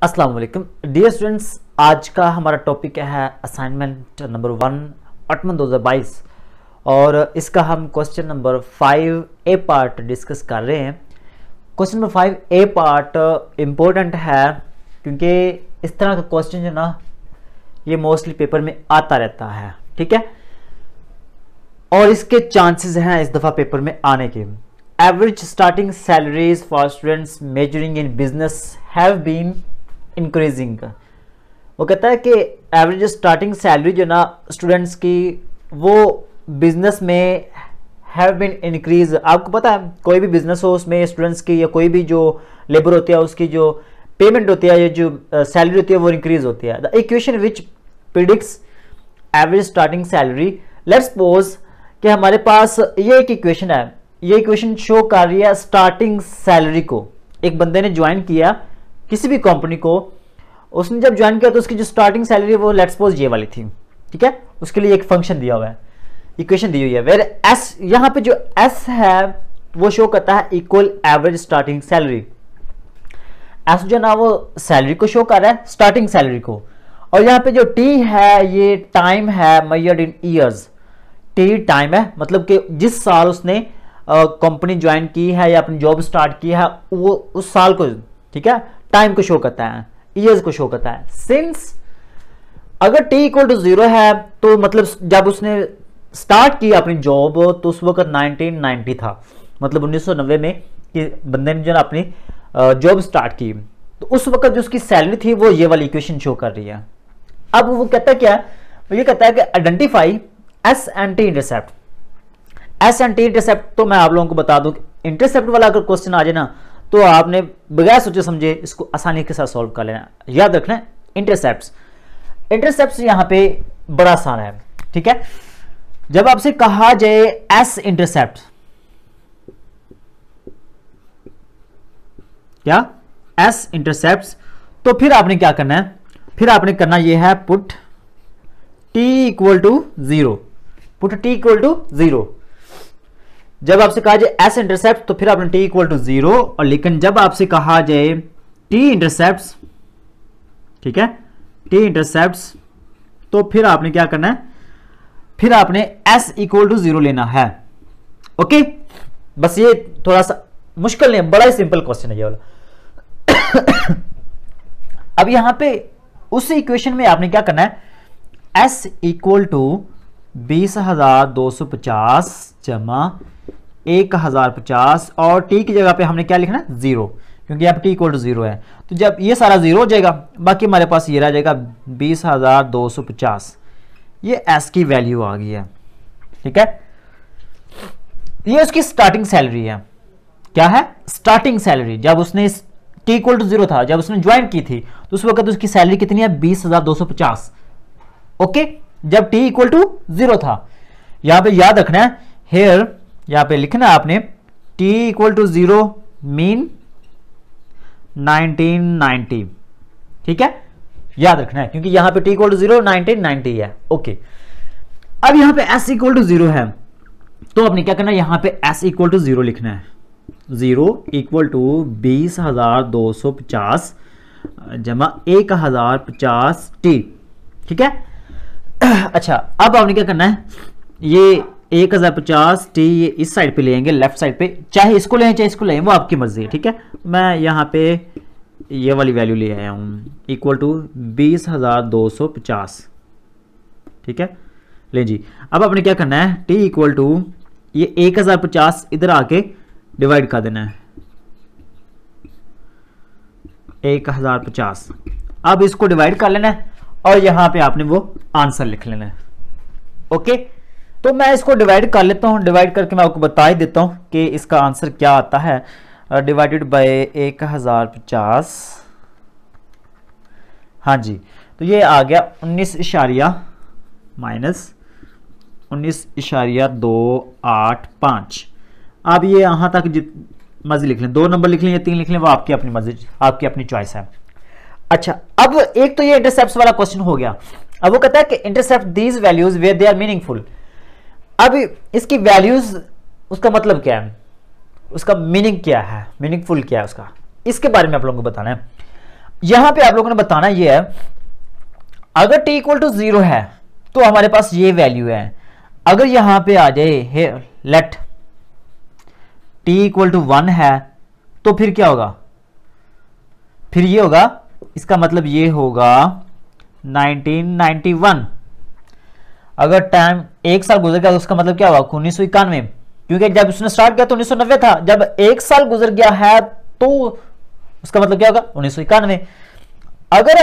अस्सलाम वालेकुम dear students, आज का हमारा टॉपिक है असाइनमेंट नंबर 1 अटमन 2022 और इसका हम क्वेश्चन नंबर 5 ए पार्ट डिस्कस कर रहे हैं। क्वेश्चन नंबर 5 ए पार्ट इम्पोर्टेंट है क्योंकि इस तरह का क्वेश्चन जो ना ये मोस्टली पेपर में आता रहता है, ठीक है, और इसके चांसेस हैं इस दफ़ा पेपर में आने के। Average starting salaries for students majoring in business have been increasing. वो कहता है कि एवरेज स्टार्टिंग सैलरी जो ना स्टूडेंट्स की वो बिजनेस में हैव बीन इंक्रीज। आपको पता है कोई भी बिजनेस हो उसमें स्टूडेंट्स की या कोई भी जो लेबर होती है उसकी जो पेमेंट होती है या जो सैलरी होती है वो इंक्रीज होती है। The equation which predicts average starting salary, let's suppose कि हमारे पास ये एक इक्वेशन है, ये इक्वेशन शो कर रही है स्टार्टिंग सैलरी को। एक बंदे ने ज्वाइन किया किसी भी कंपनी को, उसने जब ज्वाइन किया तो उसकी जो स्टार्टिंग सैलरी वो लेट्स सपोज ये वाली थी, ठीक है। उसके लिए एक फंक्शन दिया हुआ है, इक्वेशन दी हुई है, वेर एस, यहाँ पे जो एस है वो शो करता है equal average starting salary. S जो ना वो सैलरी को शो कर रहा है, स्टार्टिंग सैलरी को, और यहाँ पे जो टी है ये टाइम है measured in years. T time है, मतलब कि जिस साल उसने कंपनी ज्वाइन की है या अपनी जॉब स्टार्ट की है वो उस साल को, ठीक है, टाइम को शो करता है, ईयर्स को शो करता है। सिंस अगर टी इक्वल टू 0 है तो मतलब जब उसने स्टार्ट की अपनी जॉब तो उस वक्त 1990 था, मतलब 1990 में कि बंदे ने जो ना अपनी जॉब स्टार्ट की, तो उस वक्त जो उसकी सैलरी थी वो ये वाली इक्वेशन शो कर रही है। अब वो कहता है क्या, वो ये कहता है कि identify S and T intercept. S and T intercept तो मैं आप लोगों को बता दूं, इंटरसेप्ट वाला अगर क्वेश्चन आ जाए ना तो आपने बगैर सोचे समझे इसको आसानी के साथ सॉल्व कर लेना। याद रखना है इंटरसेप्ट्स, इंटरसेप्ट्स यहां पे बड़ा आसान है, ठीक है। जब आपसे कहा जाए एस इंटरसेप्ट, क्या एस इंटरसेप्ट्स, तो फिर आपने क्या करना है, फिर आपने करना यह है put T equal to 0, put T equal to 0। जब आपसे कहा जाए एस इंटरसेप्ट तो फिर आपने टी इक्वल टू 0, और लेकिन जब आपसे कहा जाए टी इंटरसेप्ट्स, ठीक है, टी इंटरसेप्ट्स, तो फिर आपने क्या करना है, फिर आपने एस इक्वल टू 0 लेना है। ओके, बस ये थोड़ा सा मुश्किल नहीं, बड़ा ही सिंपल क्वेश्चन है ये वाला। अब यहां पे उस इक्वेशन में आपने क्या करना है, एस इक्वल टू 20,250 जमा 1,050 और टी की जगह पे हमने क्या लिखना है 0, क्योंकि यहाँ पे टी इक्वल टू 0 है। तो जब ये सारा 0 हो जाएगा बाकी हमारे पास ये रह जाएगा 20,250, ये एस की वैल्यू आ गई है, ठीक है। ये उसकी स्टार्टिंग सैलरी है, क्या है, स्टार्टिंग सैलरी। जब उसने टी इक्वल टू 0 था, जब उसने ज्वाइन की थी तो उस वक्त उसकी सैलरी कितनी है 20,250। ओके, जब टी इक्वल टू 0 था। यहां पे याद रखना है, हेयर यहां पे लिखना है आपने टी इक्वल टू 0 मीन 1990, ठीक है, याद रखना है क्योंकि यहां पे टी इक्वल टू 0 1990 है। ओके, अब यहां पे एस इक्वल टू 0 है तो आपने क्या करना है, यहां पे एस इक्वल टू 0 लिखना है, 0 इक्वल टू 20,250 जमा 1,050 टी, ठीक है। अच्छा, अब आपने क्या करना है, ये 1,050 टी ये इस साइड पे लेंगे, लेफ्ट साइड पे, चाहे इसको लें चाहे इसको लें वो आपकी मर्जी है, ठीक है। मैं यहाँ पे ये वाली वैल्यू ले आया हूँ इक्वल टू 20,250, ठीक है, ले जी। अब आपने क्या करना है, टी इक्वल टू ये 1,050 इधर आके डिवाइड कर देना है 1,050। अब इसको डिवाइड कर लेना है और यहां पे आपने वो आंसर लिख लेना है। ओके, तो मैं इसको डिवाइड कर लेता हूं, डिवाइड करके मैं आपको बता ही देता हूं कि इसका आंसर क्या आता है। डिवाइडेड बाय 1,050, हाँ जी, तो ये आ गया 19 माइनस 19.285। अब ये यहां तक मर्जी लिख लें, 2 नंबर लिख लें या 3 लिख लें, वो आपकी अपनी मर्जी, आपकी अपनी चॉइस है। अच्छा, अब एक तो ये इंटरसेप्ट वाला क्वेश्चन हो गया। अब वो कहता है कि intercept these values where they are meaningful. अब इसकी वैल्यूज, उसका मतलब क्या है, उसका मीनिंग क्या है, मीनिंगफुल क्या है उसका, इसके बारे में आप लोगों को बताना है। यहां पे आप लोगों ने बताना ये है, अगर t इक्वल टू 0 है तो हमारे पास ये वैल्यू है। अगर यहां पे आ जाए लेट t इक्वल टू 1 है तो फिर क्या होगा, फिर ये होगा, इसका मतलब ये होगा 1991। अगर टाइम 1 साल गुजर गया तो उसका मतलब क्या होगा 1991, क्योंकि जब उसने स्टार्ट किया तो 1990 था, जब 1 साल गुजर गया है तो उसका मतलब क्या होगा 1991। अगर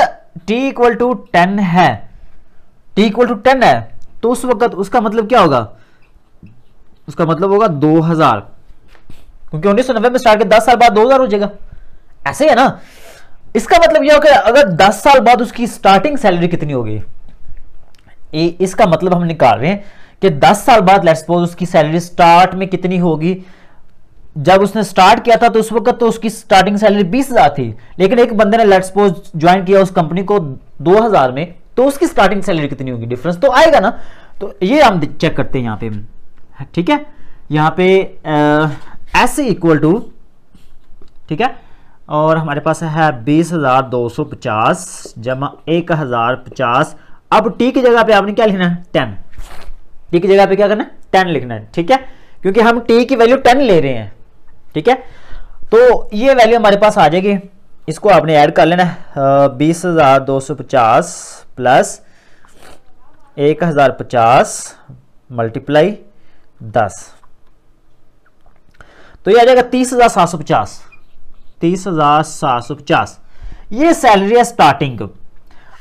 t इक्वल टू 10 है, t इक्वल टू 10 है तो उस वक्त उसका मतलब क्या होगा, उसका मतलब होगा 2000, क्योंकि 1990 में स्टार्ट किया, 10 साल बाद 2000 हो जाएगा, ऐसे है ना। इसका मतलब यह होगा अगर 10 साल बाद उसकी स्टार्टिंग सैलरी कितनी होगी, इसका मतलब हम निकाल रहे हैं कि 10 साल बाद लेट्स सपोज उसकी सैलरी स्टार्ट में कितनी होगी। जब उसने स्टार्ट किया था तो उस वक्त तो उसकी स्टार्टिंग सैलरी 20,000 थी, लेकिन एक बंदे ने लेट्स सपोज ज्वाइन किया उस कंपनी को 2000 में, तो उसकी स्टार्टिंग सैलरी कितनी होगी, डिफरेंस तो आएगा ना। तो ये हम चेक करते हैं यहाँ पे, ठीक है। यहाँ पे एस इक्वल टू, ठीक है, और हमारे पास है 20,250 जमा 1050। अब टी की जगह पे आपने क्या लिखना है 10, टी की जगह पे क्या करना है 10 लिखना है, ठीक है, क्योंकि हम टी की वैल्यू 10 ले रहे हैं, ठीक है। तो ये वैल्यू हमारे पास आ जाएगी, इसको आपने ऐड कर लेना है 20,250 प्लस 1050 मल्टीप्लाई 10, तो ये आ जाएगा 30,750, 30,750। ये सैलरी है स्टार्टिंग।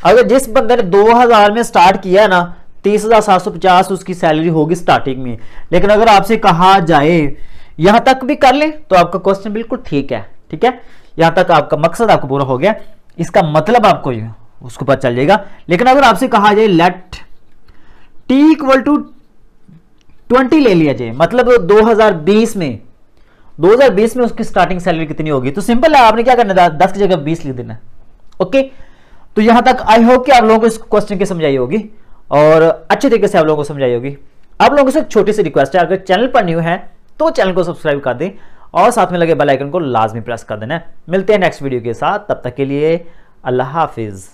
अगर जिस बंदे ने 2000 में स्टार्ट किया ना, 30,750 उसकी सैलरी होगी स्टार्टिंग में। लेकिन अगर आपसे कहा जाए यहां तक भी कर ले तो आपका क्वेश्चन बिल्कुल ठीक है, ठीक है, यहां तक आपका मकसद आपको पूरा हो गया, इसका मतलब आपको उसको पता चल जाएगा। लेकिन अगर आपसे कहा जाए लेट t इक्वल टू 20 ले लिया जाए, मतलब 2020 में उसकी स्टार्टिंग सैलरी कितनी होगी, तो सिंपल है, आपने क्या करना है 10 की जगह 20 लिख देना, ओके। तो यहां तक आई होप कि आप लोगों को इस क्वेश्चन की समझाई होगी और अच्छे तरीके से आप लोगों को समझाई होगी। आप लोगों से एक छोटी सी रिक्वेस्ट है, अगर चैनल पर न्यू है तो चैनल को सब्सक्राइब कर दें और साथ में लगे बेल आइकन को लाजमी प्रेस कर देना। मिलते हैं नेक्स्ट वीडियो के साथ, तब तक के लिए अल्लाह हाफिज।